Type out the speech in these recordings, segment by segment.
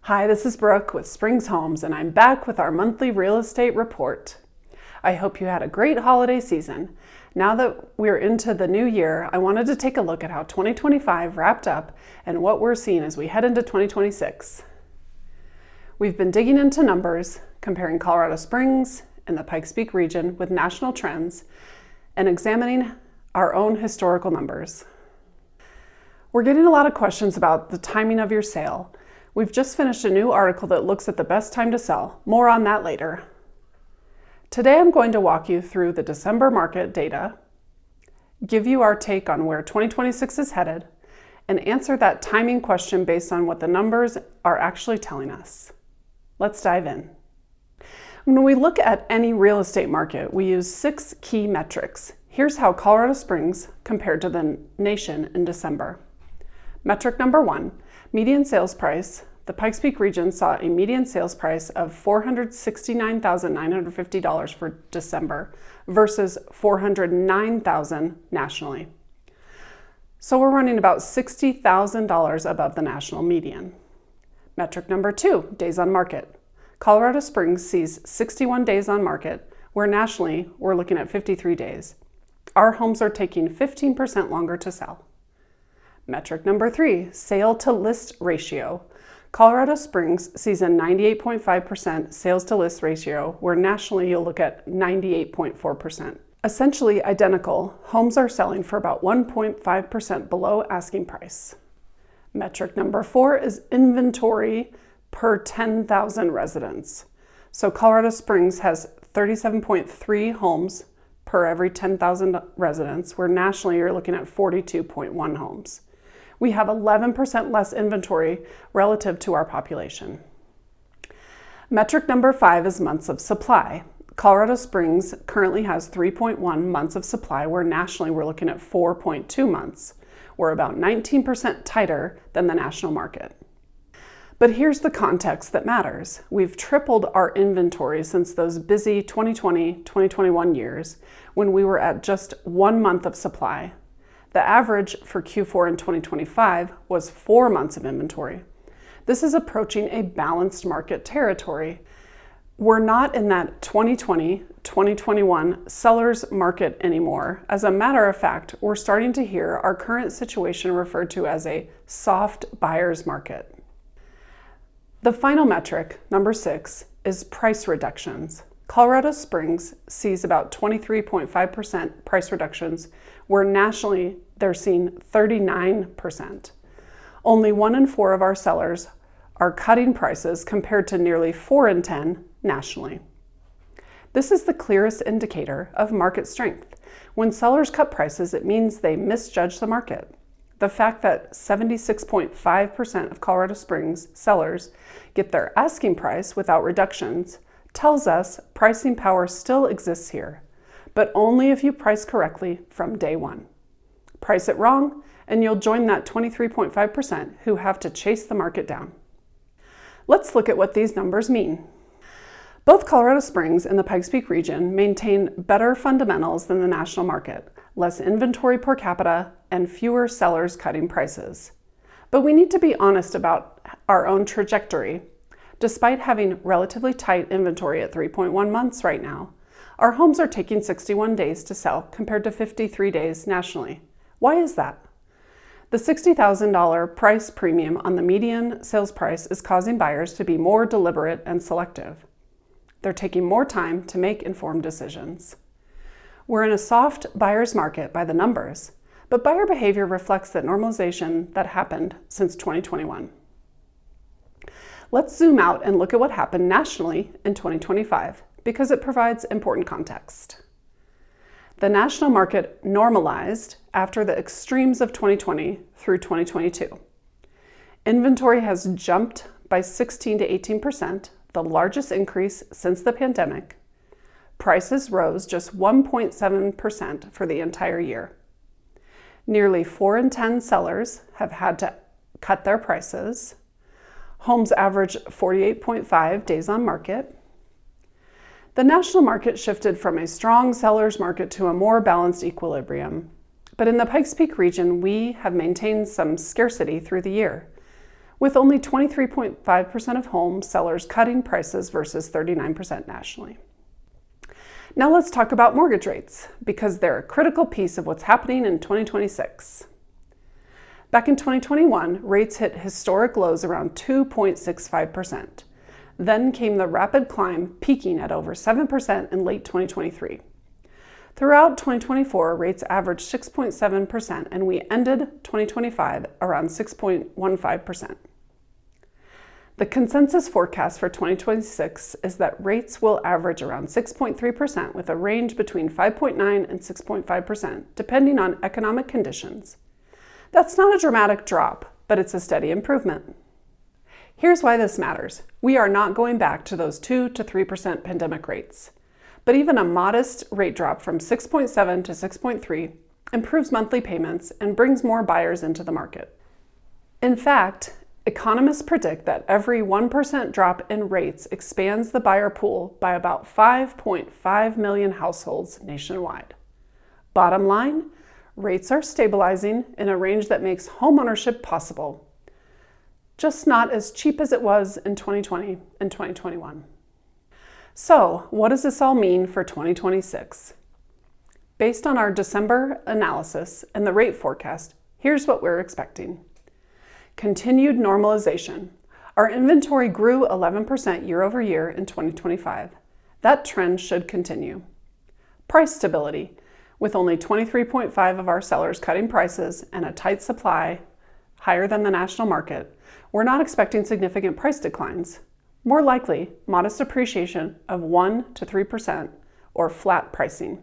Hi, this is Brooke with Springs Homes, and I'm back with our monthly real estate report. I hope you had a great holiday season. Now that we're into the new year, I wanted to take a look at how 2025 wrapped up and what we're seeing as we head into 2026. We've been digging into numbers, comparing Colorado Springs and the Pikes Peak region with national trends, and examining our own historical numbers. We're getting a lot of questions about the timing of your sale. We've just finished a new article that looks at the best time to sell. More on that later. Today I'm going to walk you through the December market data, give you our take on where 2026 is headed, and answer that timing question based on what the numbers are actually telling us. Let's dive in. When we look at any real estate market, we use 6 key metrics. Here's how Colorado Springs compared to the nation in December. Metric number 1, median sales price. The Pikes Peak region saw a median sales price of $469,950 for December versus $409,000 nationally. So we're running about $60,000 above the national median. Metric number 2, days on market. Colorado Springs sees 61 days on market, where nationally we're looking at 53 days. Our homes are taking 15% longer to sell. Metric number 3, sale to list ratio. Colorado Springs sees a 98.5% sales to list ratio, where nationally you'll look at 98.4%. Essentially identical, homes are selling for about 1.5% below asking price. Metric number 4 is inventory per 10,000 residents. So Colorado Springs has 37.3 homes per every 10,000 residents, where nationally you're looking at 42.1 homes. We have 11% less inventory relative to our population. Metric number 5 is months of supply. Colorado Springs currently has 3.1 months of supply, where nationally we're looking at 4.2 months. We're about 19% tighter than the national market. But here's the context that matters. We've tripled our inventory since those busy 2020-2021 years when we were at just 1 month of supply. The average for Q4 in 2025 was 4 months of inventory. This is approaching a balanced market territory. We're not in that 2020-2021 seller's market anymore. As a matter of fact, we're starting to hear our current situation referred to as a soft buyer's market. The final metric, number 6, is price reductions. Colorado Springs sees about 23.5% price reductions, where nationally they're seeing 39%. Only 1 in 4 of our sellers are cutting prices compared to nearly 4 in 10 nationally. This is the clearest indicator of market strength. When sellers cut prices, it means they misjudge the market. The fact that 76.5% of Colorado Springs sellers get their asking price without reductions tells us pricing power still exists here, but only if you price correctly from day one. Price it wrong, and you'll join that 23.5% who have to chase the market down. Let's look at what these numbers mean. Both Colorado Springs and the Pikes Peak region maintain better fundamentals than the national market, less inventory per capita, and fewer sellers cutting prices. But we need to be honest about our own trajectory. Despite having relatively tight inventory at 3.1 months right now, our homes are taking 61 days to sell compared to 53 days nationally. Why is that? The $60,000 price premium on the median sales price is causing buyers to be more deliberate and selective. They're taking more time to make informed decisions. We're in a soft buyer's market by the numbers, but buyer behavior reflects that normalization that happened since 2021. Let's zoom out and look at what happened nationally in 2025 because it provides important context. The national market normalized after the extremes of 2020 through 2022. Inventory has jumped by 16 to 18%, the largest increase since the pandemic. Prices rose just 1.7% for the entire year. Nearly 4 in 10 sellers have had to cut their prices. Homes average 48.5 days on market. The national market shifted from a strong seller's market to a more balanced equilibrium. But in the Pikes Peak region, we have maintained some scarcity through the year. with only 23.5% of home sellers cutting prices versus 39% nationally. Now let's talk about mortgage rates, because they're a critical piece of what's happening in 2026. Back in 2021, rates hit historic lows around 2.65%. Then came the rapid climb, peaking at over 7% in late 2023. Throughout 2024, rates averaged 6.7%, and we ended 2025 around 6.15%. The consensus forecast for 2026 is that rates will average around 6.3%, with a range between 5.9% and 6.5%, depending on economic conditions. That's not a dramatic drop, but it's a steady improvement. Here's why this matters. We are not going back to those 2 to 3% pandemic rates. But even a modest rate drop from 6.7 to 6.3 improves monthly payments and brings more buyers into the market. In fact, economists predict that every 1% drop in rates expands the buyer pool by about 5.5 million households nationwide. Bottom line, rates are stabilizing in a range that makes homeownership possible, just not as cheap as it was in 2020 and 2021. So, what does this all mean for 2026? Based on our December analysis and the rate forecast, here's what we're expecting. Continued normalization. Our inventory grew 11% year over year in 2025. That trend should continue. Price stability. With only 23.5% of our sellers cutting prices and a tight supply higher than the national market, we're not expecting significant price declines. More likely, modest appreciation of 1 to 3% or flat pricing.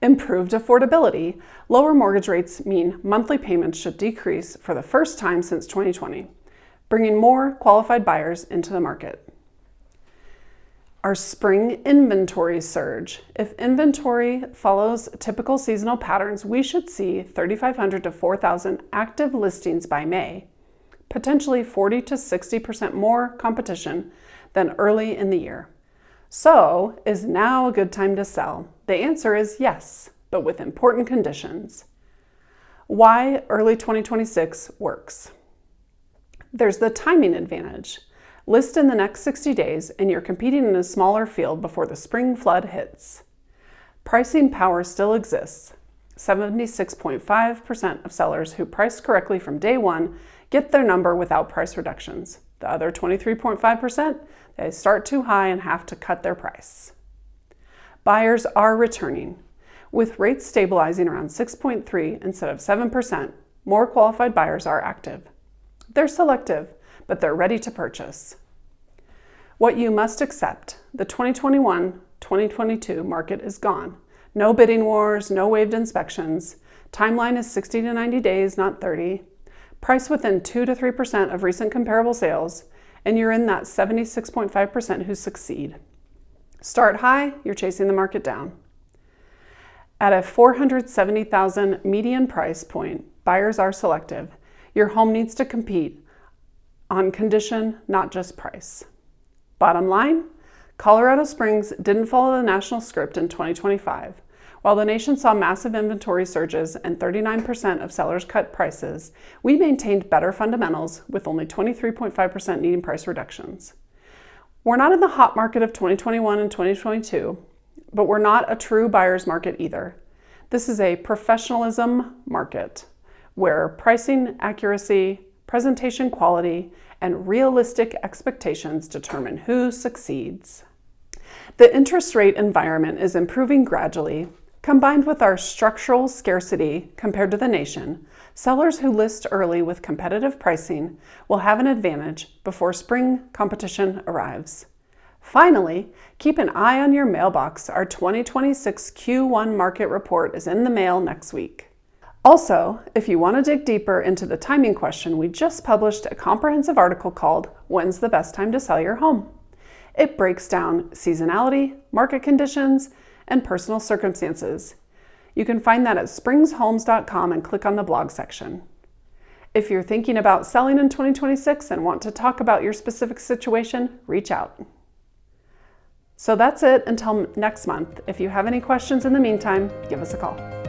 Improved affordability. Lower mortgage rates mean monthly payments should decrease for the first time since 2020, bringing more qualified buyers into the market. Our spring inventory surge. If inventory follows typical seasonal patterns, we should see 3,500 to 4,000 active listings by May, potentially 40 to 60% more competition than early in the year. So, is now a good time to sell? The answer is yes, but with important conditions. Why early 2026 works. There's the timing advantage. List in the next 60 days and you're competing in a smaller field before the spring flood hits. Pricing power still exists. 76.5% of sellers who priced correctly from day one get their number without price reductions. The other 23.5%, they start too high and have to cut their price. Buyers are returning. With rates stabilizing around 6.3% instead of 7%, more qualified buyers are active. They're selective, but they're ready to purchase. What you must accept, the 2021-2022 market is gone. No bidding wars, no waived inspections. Timeline is 60 to 90 days, not 30. Price within 2 to 3% of recent comparable sales, and you're in that 76.5% who succeed. Start high, you're chasing the market down. At a $470,000 median price point, buyers are selective. Your home needs to compete on condition, not just price. Bottom line, Colorado Springs didn't follow the national script in 2025. While the nation saw massive inventory surges and 39% of sellers cut prices, we maintained better fundamentals with only 23.5% needing price reductions. We're not in the hot market of 2021 and 2022, but we're not a true buyer's market either. This is a professionalism market where pricing accuracy, presentation quality, and realistic expectations determine who succeeds. The interest rate environment is improving gradually. Combined with our structural scarcity compared to the nation, sellers who list early with competitive pricing will have an advantage before spring competition arrives. Finally, keep an eye on your mailbox. Our 2026 Q1 market report is in the mail next week. Also, if you want to dig deeper into the timing question, we just published a comprehensive article called When's the Best Time to Sell Your Home? It breaks down seasonality, market conditions, and personal circumstances. You can find that at springshomes.com and click on the blog section. If you're thinking about selling in 2026 and want to talk about your specific situation, reach out. So that's it until next month. If you have any questions in the meantime, give us a call.